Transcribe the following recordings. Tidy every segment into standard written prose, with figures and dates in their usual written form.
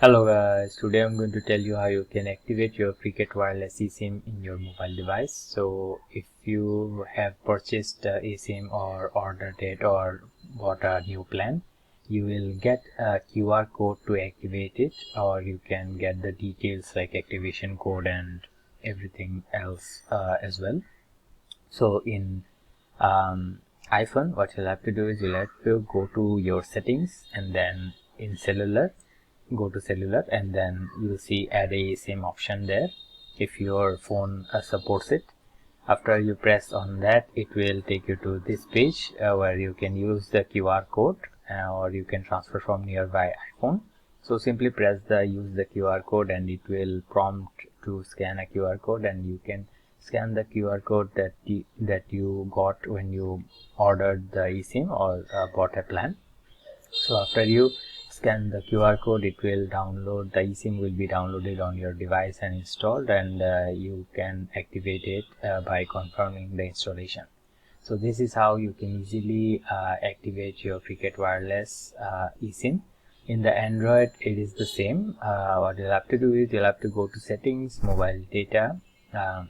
Hello guys, today I'm going to tell you how you can activate your Cricket Wireless eSIM in your mobile device. So if you have purchased eSIM or ordered it or bought a new plan, you will get a QR code to activate it, or you can get the details like activation code and everything else as well. So in iPhone, what you'll have to do is you'll have to go to your settings, and then in cellular, go to cellular, and then you'll see add a eSIM option there if your phone supports it. After you press on that, it will take you to this page where you can use the QR code or you can transfer from nearby iPhone. So simply press the use the QR code and it will prompt to scan a QR code, and you can scan the QR code that you got when you ordered the eSIM or bought a plan. So after you scan the QR code, it will download, the eSIM will be downloaded on your device and installed, and you can activate it by confirming the installation. So this is how you can easily activate your Cricket Wireless eSIM. In the Android, it is the same. What you'll have to do is you'll have to go to settings, mobile data, um,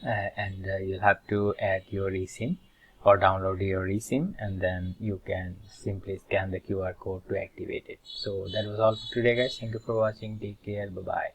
and you'll have to add your eSIM or download your eSIM, and then you can simply scan the QR code to activate it. So that was all for today guys. Thank you for watching. Take care. Bye bye.